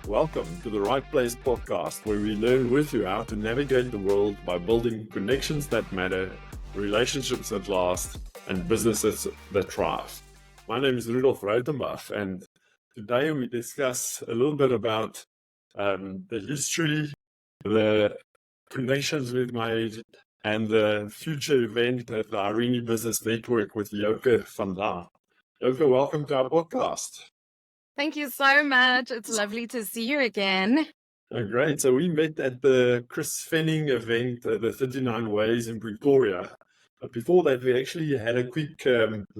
Welcome to the Right Place podcast, where we learn with you how to navigate the world by building connections that matter, relationships that last, and businesses that thrive. My name is Rudolf Rautenbach, and today we discuss a little bit about the history, the connections we've made, and the future event at the Irene Business Network with Yoke Van Dam. Yoke, welcome to our podcast. Thank you so much. It's lovely to see you again. Oh, great. So we met at the Chris Fenning event, the 39 Ways in Pretoria. But before that, we actually had a quick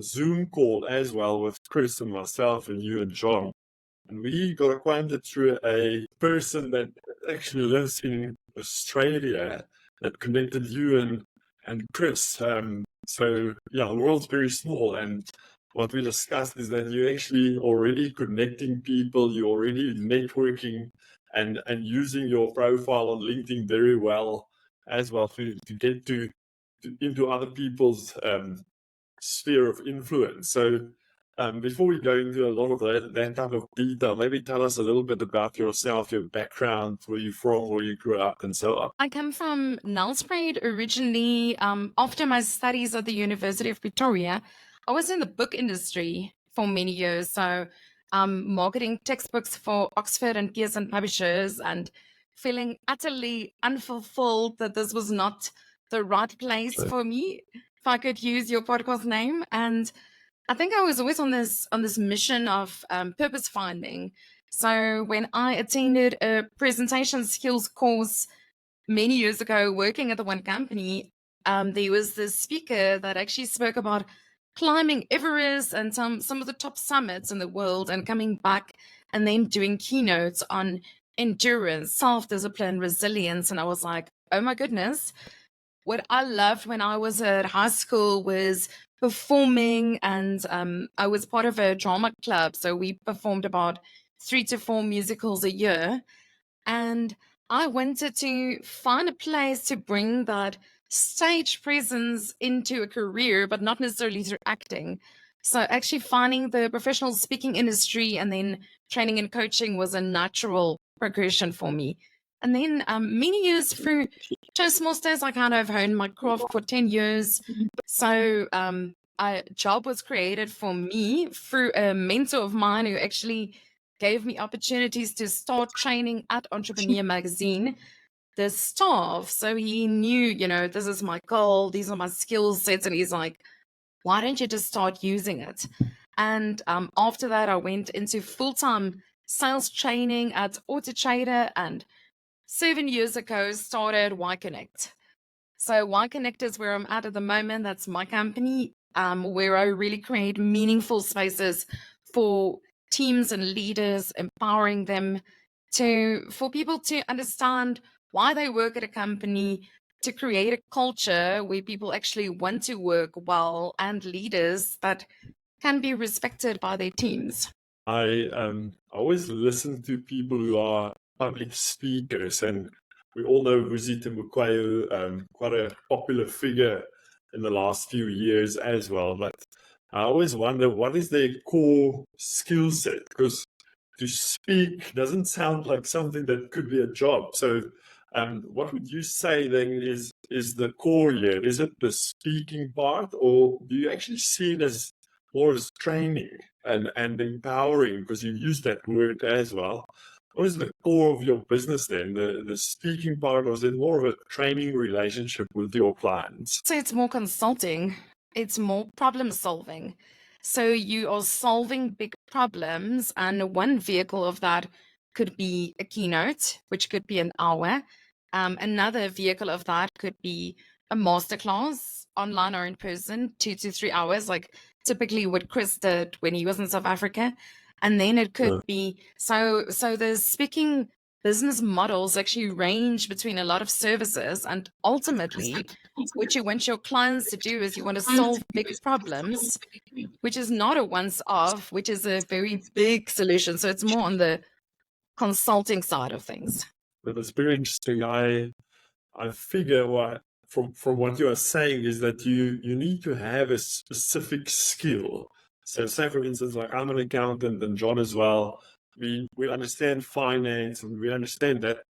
Zoom call as well with Chris and myself and you and John. And we got acquainted through a person that actually lives in Australia that connected you and Chris. So, yeah, the world's very small. And what we discussed is that you're actually already connecting people, you're already networking and using your profile on LinkedIn very well as well to get into other people's sphere of influence. So before we go into a lot of that type of detail, maybe tell us a little bit about yourself, your background, where you're from, where you grew up, and so on. I come from Nelspruit originally. After my studies at the University of Pretoria, I was in the book industry for many years. So marketing textbooks for Oxford and Pearson publishers and feeling utterly unfulfilled that this was not the right place for me, if I could use your podcast name. And I think I was always on this mission of purpose finding. So when I attended a presentation skills course many years ago, working at the one company, there was this speaker that actually spoke about climbing Everest and some of the top summits in the world and coming back and then doing keynotes on endurance, self-discipline, resilience. And I was like, oh my goodness. What I loved when I was at high school was performing, and I was part of a drama club. So we performed about 3 to 4 musicals a year. And I wanted to find a place to bring that stage presence into a career, but not necessarily through acting. So actually finding the professional speaking industry and then training and coaching was a natural progression for me. And then many years through Toastmasters, I kind of honed my craft for 10 years. So a job was created for me through a mentor of mine who actually gave me opportunities to start training at Entrepreneur Magazine, the staff. So he knew, this is my goal, these are my skill sets. And he's like, why don't you just start using it? And after that, I went into full-time sales training at Auto Trader, and 7 years ago started Y Connect. So Y Connect is where I'm at the moment. That's my company, where I really create meaningful spaces for teams and leaders, empowering them for people to understand why they work at a company, to create a culture where people actually want to work well, and leaders that can be respected by their teams. I always listen to people who are public speakers, and we all know Vuzita Mukwayo, quite a popular figure in the last few years as well. But I always wonder, what is their core skill set? Because to speak doesn't sound like something that could be a job. So what would you say then is the core here? Is it the speaking part, or do you actually see it as more as training and empowering, because you use that word as well? What is the core of your business then? The speaking part, or is it more of a training relationship with your clients? So it's more consulting. It's more problem solving. So you are solving big problems, and one vehicle of that could be a keynote, which could be an hour. Another vehicle of that could be a masterclass, online or in person, 2 to 3 hours, like typically what Chris did when he was in South Africa. And then it could be, so the speaking business models actually range between a lot of services, and ultimately what you want your clients to do is you want to solve big problems, which is not a once-off, which is a very big solution. So it's more on the consulting side of things. But it's very interesting. I figure from what you are saying is that you need to have a specific skill. So say, for instance, like I'm an accountant and John as well. we understand finance, and we understand that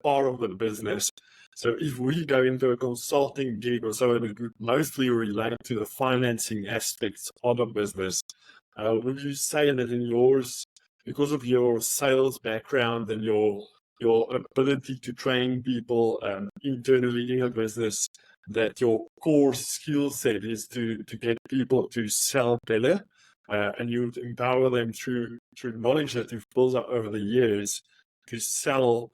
part of the business. So if we go into a consulting gig or so, it would mostly relate to the financing aspects of a business. Would you say that in yours, because of your sales background and your ability to train people internally in your business, that your core skill set is to get people to sell better, and you empower them through knowledge that you've built up over the years to sell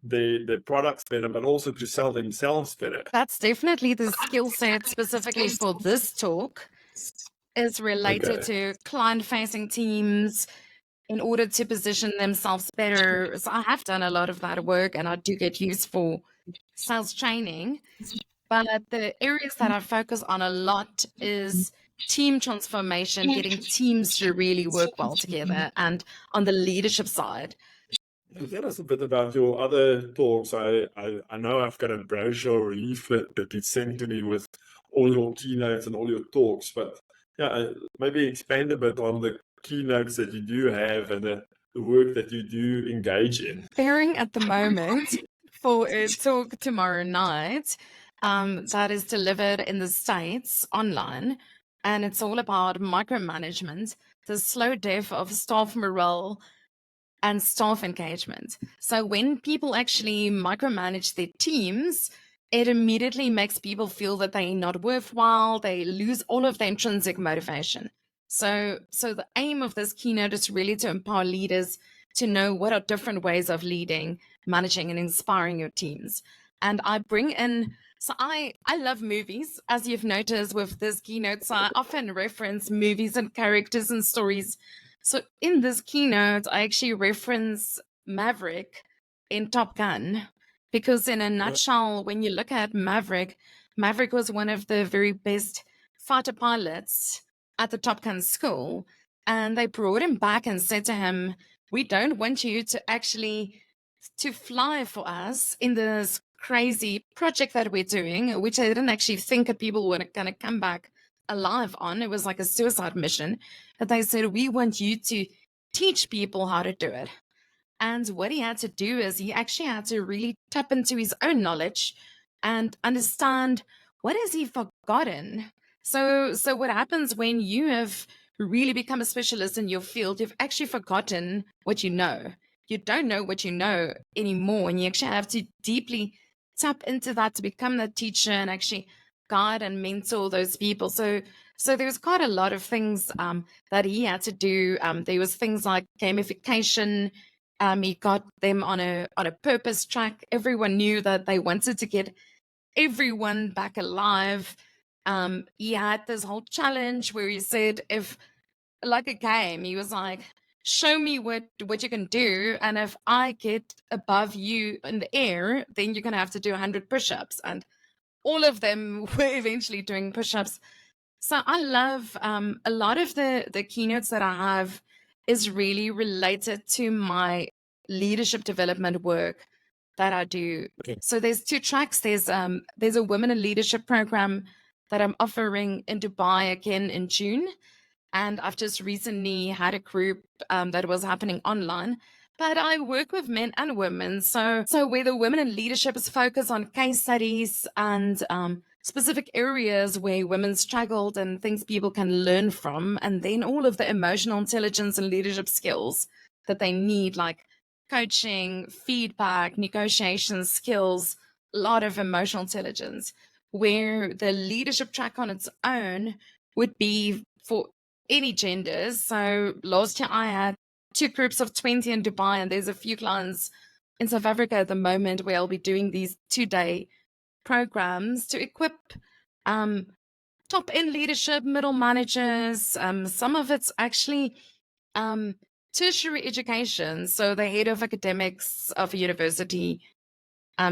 the products better, but also to sell themselves better. That's definitely the skill set specifically for this talk, is related to client-facing teams in order to position themselves better. So I have done a lot of that work, and I do get used for sales training. But the areas that I focus on a lot is team transformation, getting teams to really work well together, and on the leadership side. Tell us a bit about your other talks. I know I've got a brochure or a leaflet that you sent to me with all your keynotes and all your talks, but yeah, maybe expand a bit on the keynotes that you do have and the work that you do engage in. Preparing at the moment for a talk tomorrow night that is delivered in the States online, and it's all about micromanagement, the slow death of staff morale and staff engagement. So when people actually micromanage their teams, it immediately makes people feel that they're not worthwhile. They lose all of their intrinsic motivation. So the aim of this keynote is really to empower leaders to know what are different ways of leading, managing, and inspiring your teams. And I bring in, so I love movies, as you've noticed with this keynote. So I often reference movies and characters and stories. So in this keynote, I actually reference Maverick in Top Gun, because in a nutshell, when you look at Maverick, Maverick was one of the very best fighter pilots at the Top Gun school. And they brought him back and said to him, we don't want you to actually to fly for us in this crazy project that we're doing, which I didn't actually think that people were going to come back alive on. It was like a suicide mission. But they said, we want you to teach people how to do it. And what he had to do is he actually had to really tap into his own knowledge and understand, what has he forgotten. So what happens when you have really become a specialist in your field? You've actually forgotten what you know. You don't know what you know anymore, and you actually have to deeply tap into that to become that teacher and actually guide and mentor those people. So there was quite a lot of things that he had to do. There was things like gamification. He got them on a purpose track. Everyone knew that they wanted to get everyone back alive. He had this whole challenge where he said, if like a game, he was like, show me what you can do, and if I get above you in the air, then you're gonna have to do 100 push-ups. And all of them were eventually doing push-ups. So I love a lot of the keynotes that I have is really related to my leadership development work that I do. Okay. So there's two tracks. There's a women in leadership program that I'm offering in Dubai again in June. And I've just recently had a group that was happening online. But I work with men and women. So where the women in leadership is focused on case studies and specific areas where women struggled and things people can learn from. And then all of the emotional intelligence and leadership skills that they need, like coaching, feedback, negotiation skills, a lot of emotional intelligence, where the leadership track on its own would be for any genders. So last year I had 2 groups of 20 in Dubai, and there's a few clients in South Africa at the moment where I'll be doing these 2-day programs to equip top end leadership, middle managers. Some of it's actually tertiary education, so the head of academics of a university,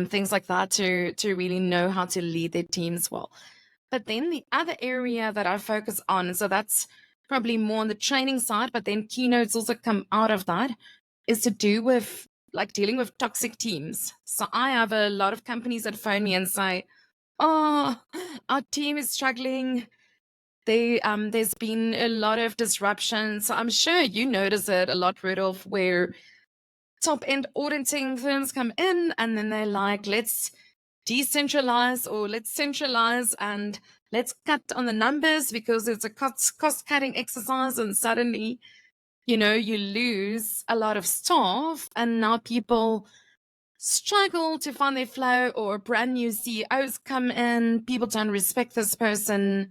things like that, to really know how to lead their teams well. But then the other area that I focus on, so that's probably more on the training side, but then keynotes also come out of that, is to do with like dealing with toxic teams. So I have a lot of companies that phone me and say, oh, our team is struggling. there's been a lot of disruption. So I'm sure you notice it a lot, Rudolf, where top-end auditing firms come in and then they're like, let's decentralize or let's centralize and let's cut on the numbers because it's a cost-cutting exercise, and suddenly, you lose a lot of staff, and now people struggle to find their flow, or brand new CEOs come in, people don't respect this person,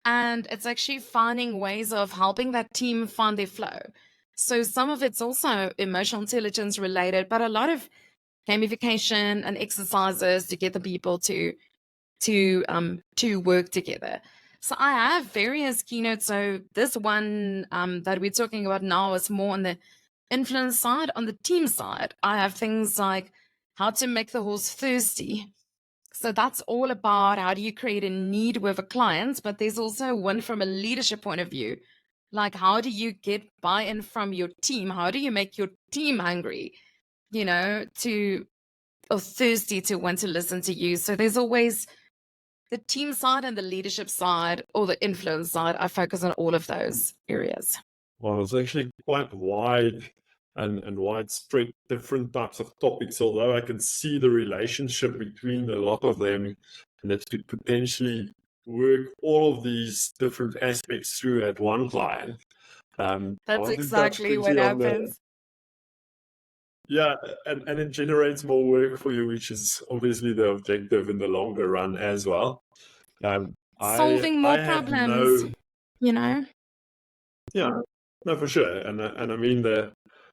and it's actually finding ways of helping that team find their flow. So some of it's also emotional intelligence related, but a lot of gamification and exercises to get the people to work together. So I have various keynotes. So this one that we're talking about now is more on the influence side. On the team side, I have things like how to make the horse thirsty. So that's all about how do you create a need with a client, but there's also one from a leadership point of view. Like, how do you get buy-in from your team? How do you make your team hungry, or thirsty to want to listen to you? So there's always the team side and the leadership side, or the influence side. I focus on all of those areas. Well, it's actually quite wide and widespread, different types of topics, although I can see the relationship between a lot of them, and that could potentially work all of these different aspects through at one client. That's exactly what happens. Yeah, and it generates more work for you, which is obviously the objective in the longer run as well. Solving more problems, Yeah, no, for sure. And I mean,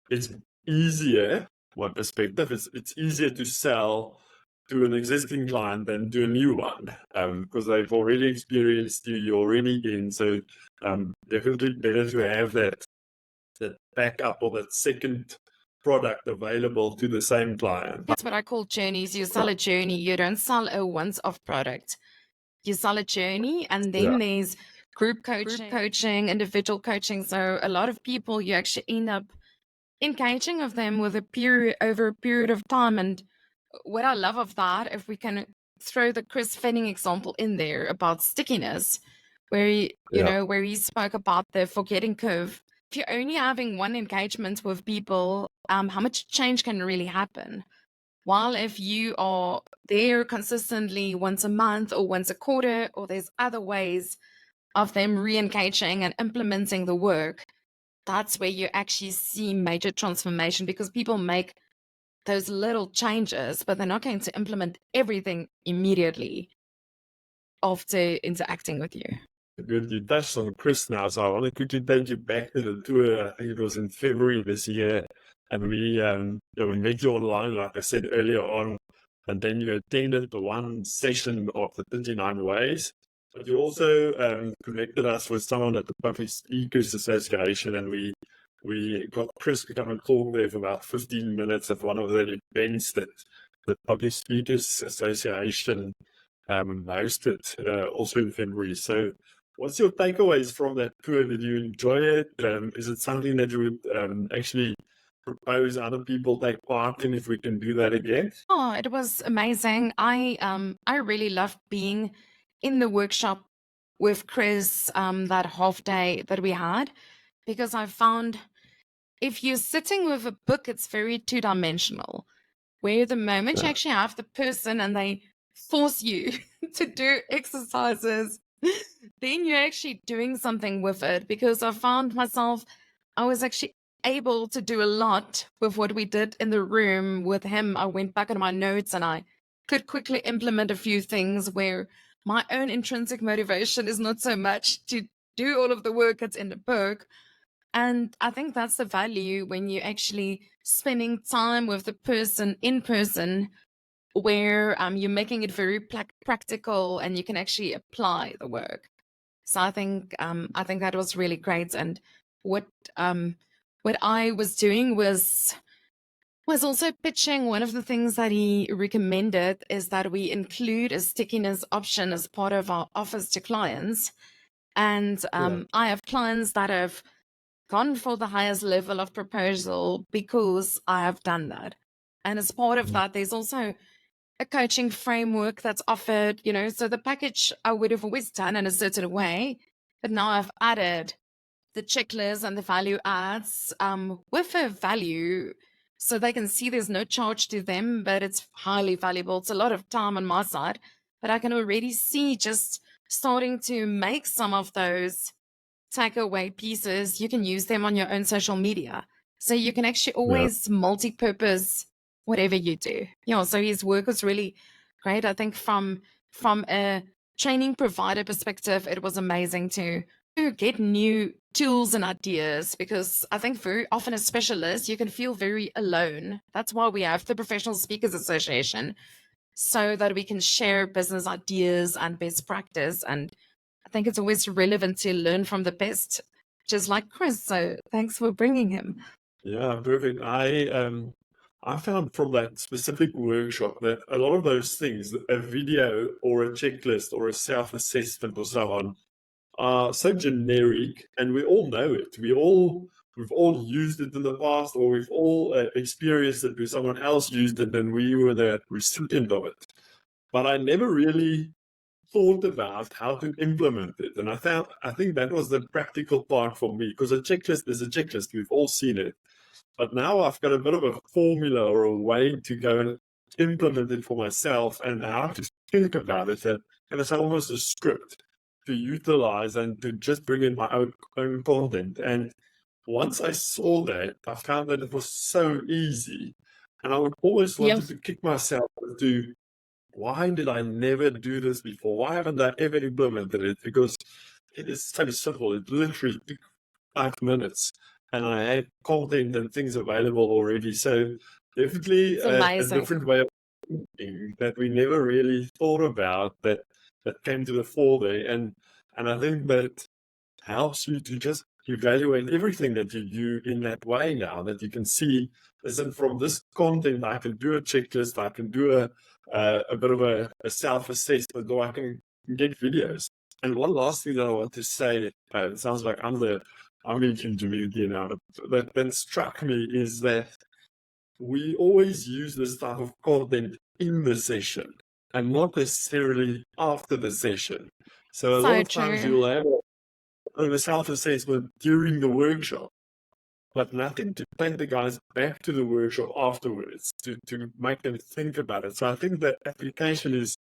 it's easier, one perspective, it's easier to sell to an existing client than to a new one, because they've already experienced you, you're already in. So definitely better to have that backup or that second product available to the same client. That's what I call journeys. You sell a journey. You don't sell a once-off product. You sell a journey, and then there's group coaching, individual coaching. So a lot of people, you actually end up engaging with them over a period of time. And what I love of that, if we can throw the Chris Fenning example in there about stickiness, where he spoke about the forgetting curve. If you're only having one engagement with people, how much change can really happen? While if you are there consistently once a month or once a quarter, or there's other ways of them re-engaging and implementing the work, that's where you actually see major transformation, because people make those little changes, but they're not going to implement everything immediately after interacting with you. Good, you touched on Chris now, so I want to quickly take you back to the tour. I think it was in February this year, and we met you online, like I said earlier on, and then you attended the one session of the 39 Ways. But you also connected us with someone at the Public Speakers Association, and we got Chris to come and talk there for about 15 minutes at one of the events that the Public Speakers Association hosted also in February. So what's your takeaways from that tour? Did you enjoy it? Is it something that you would actually propose other people take part in if we can do that again? Oh, it was amazing. I really loved being in the workshop with Chris that half day that we had, because I found if you're sitting with a book, it's very two-dimensional, where the moment you actually have the person and they force you to do exercises, then you're actually doing something with it. Because I found myself, I was actually able to do a lot with what we did in the room with him. I went back on my notes and I could quickly implement a few things where my own intrinsic motivation is not so much to do all of the work that's in the book. And I think that's the value when you're actually spending time with the person in person, where you're making it very practical and you can actually apply the work. So I think that was really great. And what I was doing was also pitching. One of the things that he recommended is that we include a stickiness option as part of our offers to clients. And I have clients that have gone for the highest level of proposal because I have done that. And as part of that, there's also a coaching framework that's offered, so the package I would have always done in a certain way, but now I've added the checklist and the value adds with a value so they can see there's no charge to them, but it's highly valuable. It's a lot of time on my side, but I can already see just starting to make some of those takeaway pieces. You can use them on your own social media. So you can actually Yeah. always multi-purpose whatever you do. So his work was really great. I think from a training provider perspective, it was amazing to get new tools and ideas, because I think very often as specialists, you can feel very alone. That's why we have the Professional Speakers Association, so that we can share business ideas and best practice. And I think it's always relevant to learn from the best, just like Chris. So thanks for bringing him. Yeah, perfect. I found from that specific workshop that a lot of those things, a video or a checklist or a self-assessment or so on, are so generic, and we all know it. We've all used it in the past, or we've all experienced it with someone else used it, and we were the recipient of it. But I never really thought about how to implement it, and I think that was the practical part for me, because a checklist is a checklist. We've all seen it. But now I've got a bit of a formula or a way to go and implement it for myself, and how to think about it. And it's almost a script to utilize and to just bring in my own content. And once I saw that, I found that it was so easy. And I would always wanted to kick myself to, why did I never do this before? Why haven't I ever implemented it? Because it is so simple. It literally took 5 minutes, and I had content and things available already. So definitely It's a amazing. different way of thinking that we never really thought about, that came to the fore there. And I think that helps you to just evaluate everything that you do in that way now, that you can see, listen, from this content, I can do a checklist, I can do a bit of a self-assessment, or I can get videos. And one last thing that I want to say, it sounds like I'm intermediate now, but that struck me is that we always use this type of content in the session and not necessarily after the session. So a lot So of times true. you'll have a self-assessment during the workshop, but nothing to take the guys back to the workshop afterwards to make them think about it. So I think that application is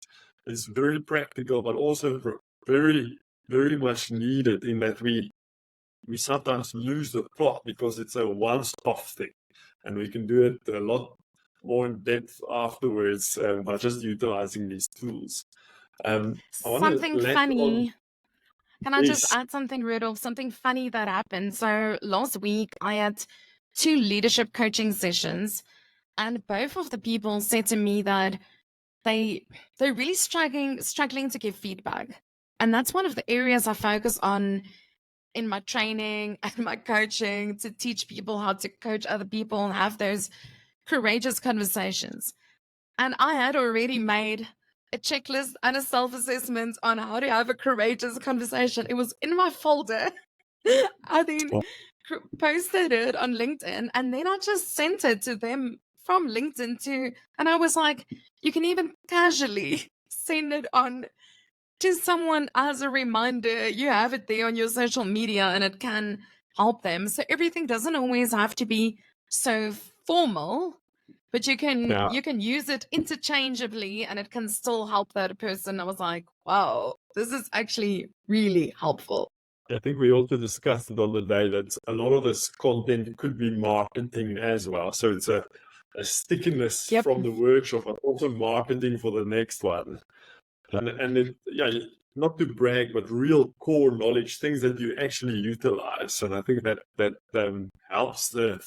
very practical, but also very, very much needed, in that we sometimes lose the plot because it's a one-stop thing, and we can do it a lot more in depth afterwards by just utilizing these tools. I want to Something let you on. funny. Can I just Yes. add something, Rudolph? Something funny that happened. So last week, I had 2 leadership coaching sessions, and both of the people said to me that they're really struggling to give feedback. And that's one of the areas I focus on in my training and my coaching, to teach people how to coach other people and have those courageous conversations. And I had already made a checklist and a self-assessment on how to have a courageous conversation. It was in my folder. I then posted it on LinkedIn, and then I just sent it to them from LinkedIn too. And I was like, you can even casually send it on to someone as a reminder. You have it there on your social media, and it can help them. So everything doesn't always have to be so formal, but you can use it interchangeably, and it can still help that person. I was like, wow, this is actually really helpful. I think we also discussed it on the day that a lot of this content could be marketing as well. So it's a stickiness from the workshop, but also marketing for the next one. And it, not to brag, but real core knowledge, things that you actually utilize. And I think that helps the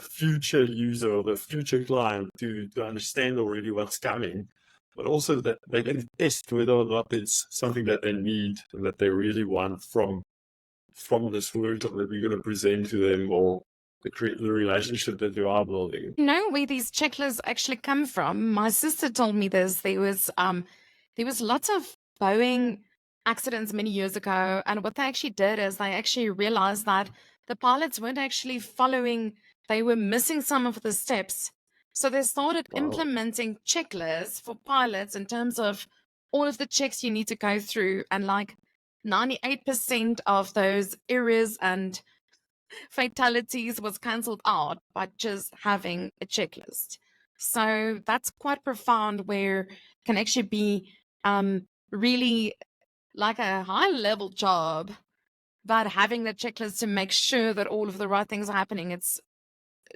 future user or the future client to understand already what's coming, but also that they can test whether or not it's something that they need and that they really want from this workshop that we're going to present to them, or the relationship that you are building. You know where these checklists actually come from? My sister told me this. There was lots of Boeing accidents many years ago, and what they actually did is they actually realized that the pilots weren't actually following, they were missing some of the steps. So they started Wow. implementing checklists for pilots in terms of all of the checks you need to go through. And like 98% of those errors and fatalities was cancelled out by just having a checklist. So that's quite profound, where can actually be really like a high level job, but having the checklist to make sure that all of the right things are happening. It's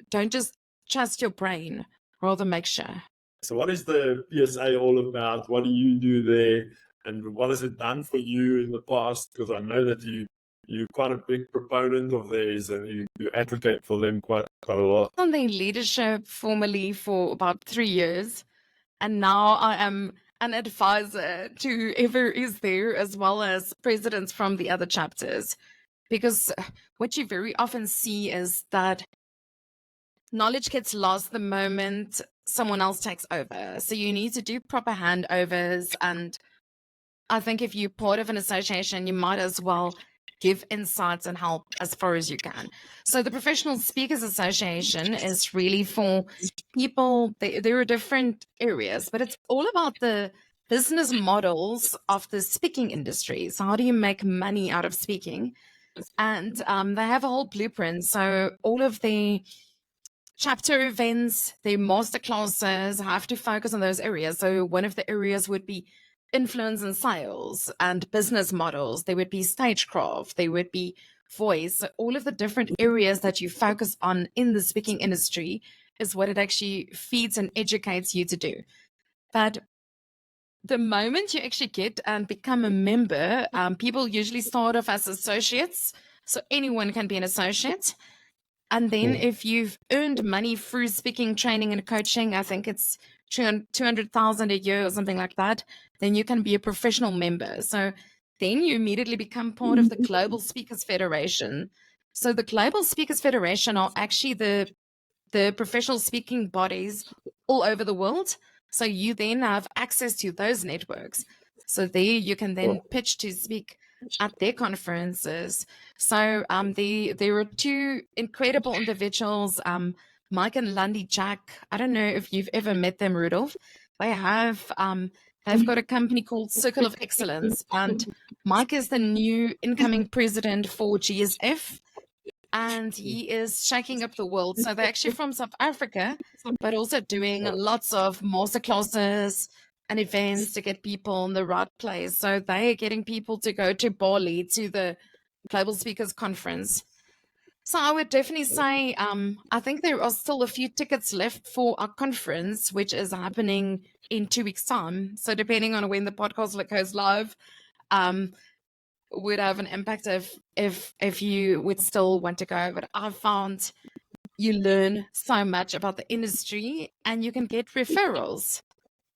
don't just trust your brain, rather make sure. So what is the PSA all about? What do you do there? And what has it done for you in the past? Because I know that you're quite a big proponent of theirs and you advocate for them quite a lot. On the leadership formally for about 3 years, and now I am an advisor to whoever is there, as well as presidents from the other chapters. Because what you very often see is that knowledge gets lost the moment someone else takes over. So you need to do proper handovers. And I think if you're part of an association, you might as well give insights and help as far as you can. So the Professional Speakers Association is really for people. There are different areas, but it's all about the business models of the speaking industry. So how do you make money out of speaking? And they have a whole blueprint. So all of the chapter events, the master classes have to focus on those areas. So one of the areas would be influence and sales and business models. There would be stagecraft, there would be voice. So all of the different areas that you focus on in the speaking industry is what it actually feeds and educates you to do. But the moment you actually get and become a member, people usually start off as associates. So anyone can be an associate. And then if you've earned money through speaking, training, and coaching, I think it's 200,000 a year or something like that, then you can be a professional member. So then you immediately become part of the Global Speakers Federation. So the Global Speakers Federation are actually the professional speaking bodies all over the world. So you then have access to those networks. So there you can then pitch to speak at their conferences. So there are two incredible individuals, Mike and Lundy Jack. I don't know if you've ever met them, Rudolf. They have they've got a company called Circle of Excellence, and Mike is the new incoming president for GSF, and he is shaking up the world. So they're actually from South Africa, but also doing lots of masterclasses and events to get people in the right place. So they are getting people to go to Bali to the Global Speakers Conference. So I would definitely say I think there are still a few tickets left for our conference, which is happening in 2 weeks' time. So depending on when the podcast goes live, would have an impact if you would still want to go. But I found you learn so much about the industry, and you can get referrals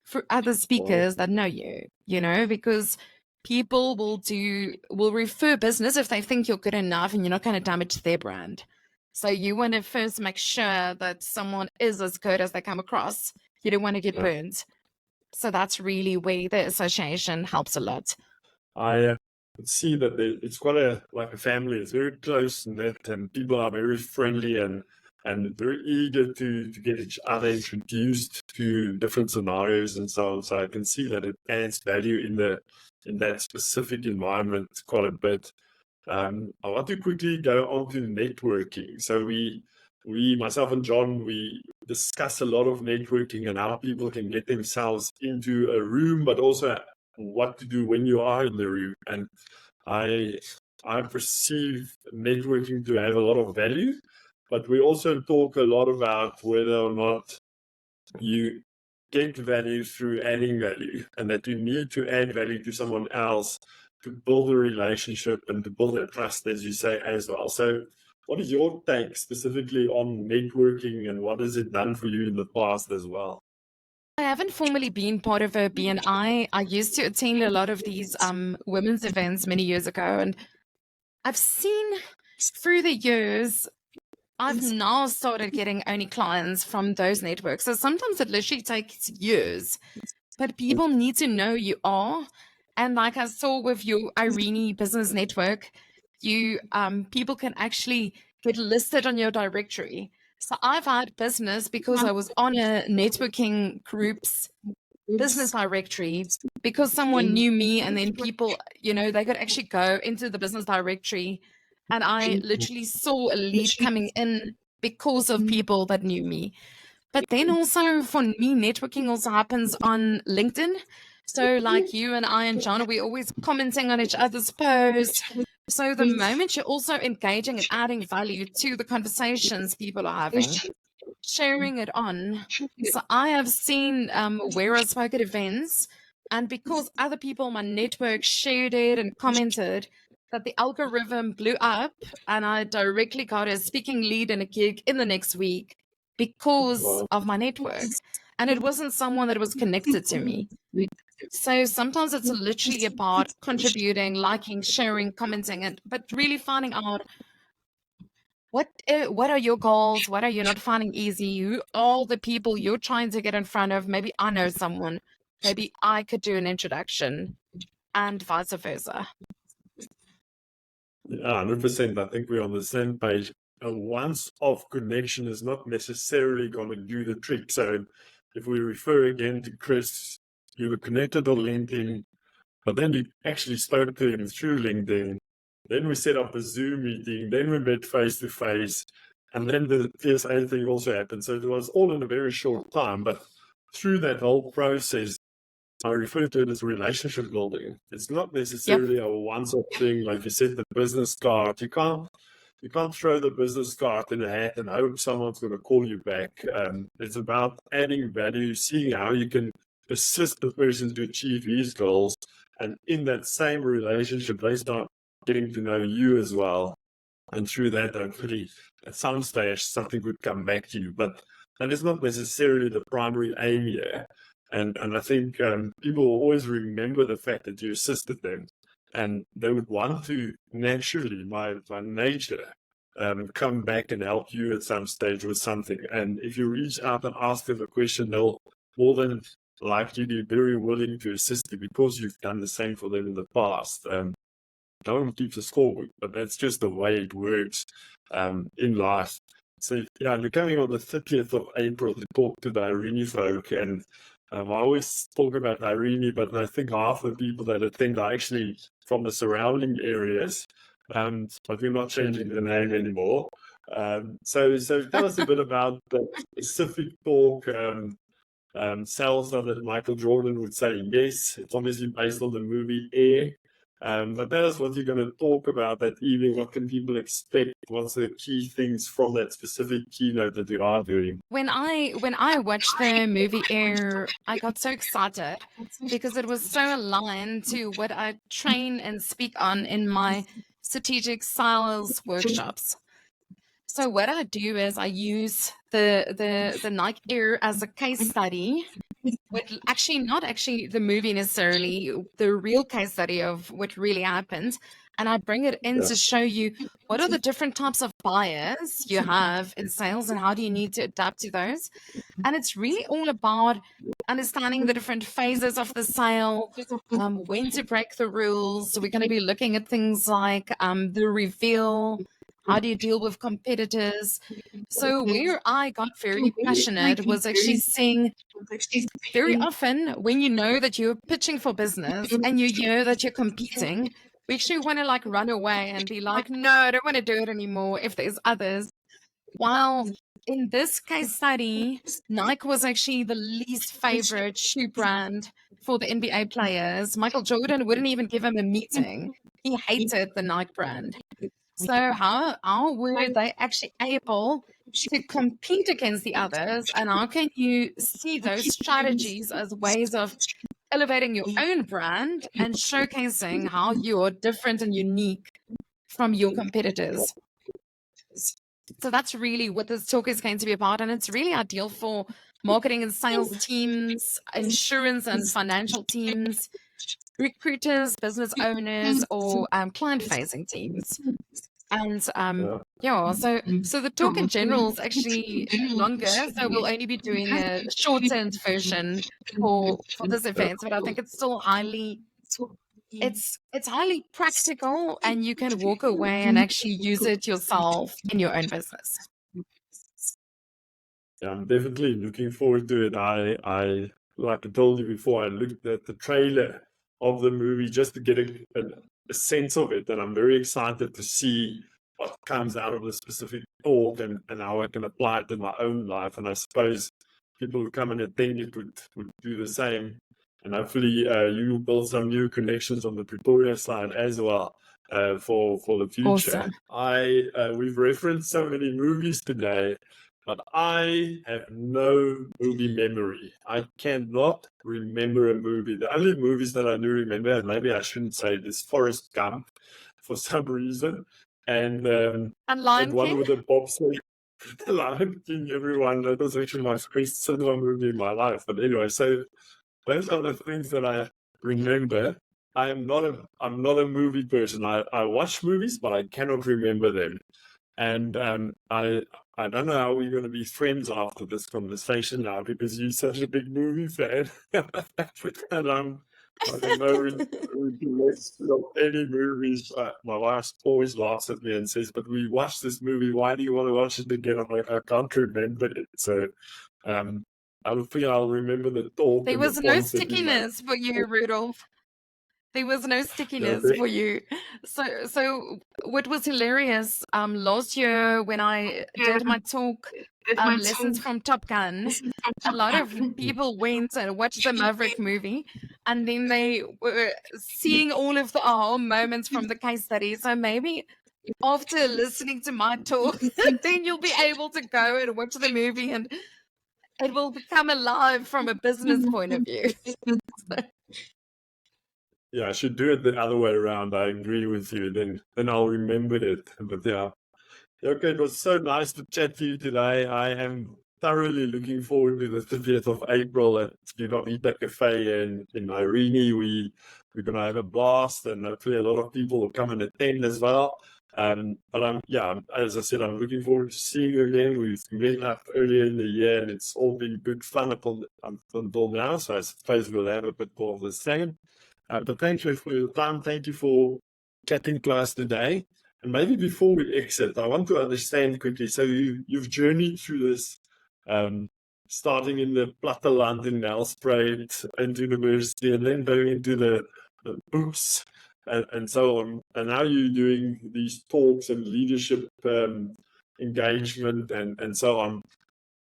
for other speakers that know you know, because people will refer business if they think you're good enough and you're not going to damage their brand. So you want to first make sure that someone is as good as they come across. You don't want to get burned. So that's really where the association helps a lot. I could see that it's quite like a family. It's very close knit, and people are very friendly and very eager to get each other introduced to different scenarios and so on. So I can see that it adds value in that specific environment quite a bit. I want to quickly go on to networking. So we, myself and John, we discuss a lot of networking and how people can get themselves into a room, but also what to do when you are in the room. And I perceive networking to have a lot of value, but we also talk a lot about whether or not you get value through adding value, and that you need to add value to someone else to build a relationship and to build a trust, as you say, as well. So what is your take specifically on networking, and what has it done for you in the past as well? I haven't formally been part of a BNI. I used to attend a lot of these women's events many years ago, and I've seen through the years, I've now started getting only clients from those networks. So sometimes it literally takes years, but people need to know you are. And like I saw with your Irene Business Network, you people can actually get listed on your directory. So I've had business because I was on a networking group's business directory because someone knew me, and then people, they could actually go into the business directory, and I literally saw a lead coming in because of people that knew me. But then also for me, networking also happens on LinkedIn. So like you and I and John, we're always commenting on each other's posts. So the moment you're also engaging and adding value to the conversations people are having, sharing it on. So I have seen where I spoke at events, and because other people in my network shared it and commented, that the algorithm blew up, and I directly got a speaking lead and a gig in the next week because Wow. of my network. And it wasn't someone that was connected to me. So sometimes it's literally about contributing, liking, sharing, commenting, but really finding out what are your goals? What are you not finding easy? Who are the people you're trying to get in front of? Maybe I know someone. Maybe I could do an introduction, and vice versa. Yeah, 100%. I think we're on the same page. A once-off connection is not necessarily going to do the trick. So if we refer again to Chris, you were connected on LinkedIn, but then you actually spoke to him through LinkedIn. Then we set up a Zoom meeting. Then we met face to face. And then the PSA thing also happened. So it was all in a very short time. But through that whole process, I refer to it as relationship building. It's not Yep. necessarily a once-off thing, like you said, the business card. You can't throw the business card in a hat and hope someone's going to call you back. It's about adding value, seeing how you can assist the person to achieve his goals, and in that same relationship, they start getting to know you as well. And through that, hopefully, at some stage, something would come back to you. But that is not necessarily the primary aim here. And I think people will always remember the fact that you assisted them, and they would want to naturally, by nature, come back and help you at some stage with something. And if you reach out and ask them a question, they'll more than likely be very willing to assist you because you've done the same for them in the past. No one keeps a scorebook, but that's just the way it works in life. So yeah, we're coming on the 30th of April to talk to the Irene folk, and I always talk about Irene, but I think half the people that attend are actually from the surrounding areas, but we're not changing the name anymore. So tell us a bit about the specific talk. Sales that Michael Jordan would say yes. It's obviously based on the movie Air. But that is what you're going to talk about that evening. What can people expect? What's the key things from that specific keynote that you are doing? When I watched the movie Air, I got so excited because it was so aligned to what I train and speak on in my strategic sales workshops. So what I do is I use the Nike Air as a case study. What actually not actually the movie necessarily, the real case study of what really happened. And I bring it in to show you what are the different types of buyers you have in sales and how do you need to adapt to those. And it's really all about understanding the different phases of the sale, when to break the rules. So we're going to be looking at things like the reveal. How do you deal with competitors? So where I got very passionate was actually seeing very often when you know that you're pitching for business and you know that you're competing, we actually want to like run away and be like, no, I don't want to do it anymore if there's others. While in this case study, Nike was actually the least favorite shoe brand for the NBA players. Michael Jordan wouldn't even give him a meeting. He hated the Nike brand. So how were they actually able to compete against the others? And how can you see those strategies as ways of elevating your own brand and showcasing how you're different and unique from your competitors? So that's really what this talk is going to be about. And it's really ideal for marketing and sales teams, insurance and financial teams, recruiters, business owners, or client-facing teams. And so the talk in general is actually longer. So we'll only be doing a shortened version for this event, but I think it's still it's highly practical, and you can walk away and actually use it yourself in your own business. Yeah, I'm definitely looking forward to it. Like I told you before, I looked at the trailer of the movie just to get a sense of it, and I'm very excited to see what comes out of the specific talk and how I can apply it in my own life. And I suppose people who come and attend it would do the same. And hopefully, you will build some new connections on the Pretoria side as well for the future. Awesome. We've referenced so many movies today, but I have no movie memory. I cannot remember a movie. The only movies that I do remember, and maybe I shouldn't say this, Forrest Gump, for some reason, and And Lion one King? with the bobsled. The Lion King, everyone. That was actually my first cinema movie in my life. But anyway, so those are the things that I remember. I'm not a movie person. I watch movies, but I cannot remember them. And I don't know how we're going to be friends after this conversation now because you're such a big movie fan. And I have no recollection of any movies. My wife always laughs at me and says, "But we watched this movie. Why do you want to watch it again?" I'm like, "I can't remember it." So I don't think I'll remember the talk There and the was no points that you made. stickiness for you, Rudolf. There was no stickiness Okay. for you. So what was hilarious, last year when I did my talk, lessons from Top Gun, a lot of people went and watched the Maverick movie, and then they were seeing all of the aha moments from the case study. So maybe after listening to my talk, then you'll be able to go and watch the movie, and it will become alive from a business point of view. Yeah, I should do it the other way around. I agree with you. Then I'll remember it. But yeah. Okay, it was so nice to chat to you today. I am thoroughly looking forward to the 30th of April at Vita Cafe in Irene. We're gonna have a blast, and hopefully a lot of people will come and attend as well. But as I said, I'm looking forward to seeing you again. We've met up earlier in the year, and it's all been good fun until now. So I suppose we'll have a bit more of the same. But thank you for your time. Thank you for chatting to us today. And maybe before we exit, I want to understand quickly. So you've journeyed through this, starting in the Platteland in Nelspruit and university, and then going into the booths and so on. And now you're doing these talks and leadership engagement and so on.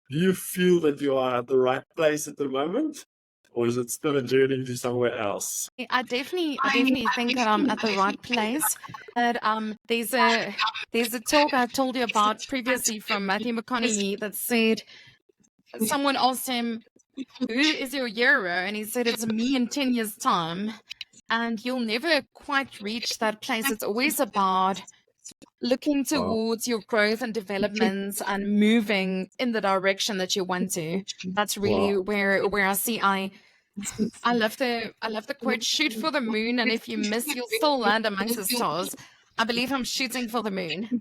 Do you feel that you are at the right place at the moment? Or is it still a journey to somewhere else? I definitely think that I'm at the right place. That there's a talk I told you about previously from Matthew McConaughey that said someone asked him, "Who is your hero?" And he said, "It's me in 10 years' time." And you'll never quite reach that place. It's always about looking towards your growth and developments and moving in the direction that you want to. That's really where I see I love the quote, "Shoot for the moon, and if you miss, you'll still land amongst the stars." I believe I'm shooting for the moon,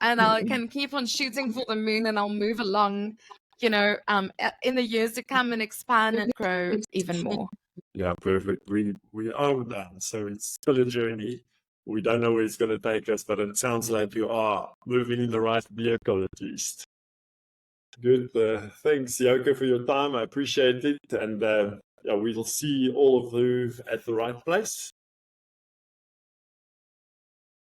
and I can keep on shooting for the moon, and I'll move along, in the years to come and expand and grow even more. Yeah, perfect. We are done, so it's still a journey. We don't know where it's going to take us, but it sounds like you are moving in the right vehicle at least. Good. Thanks, Yoke, for your time. I appreciate it, and we'll see all of you at the right place.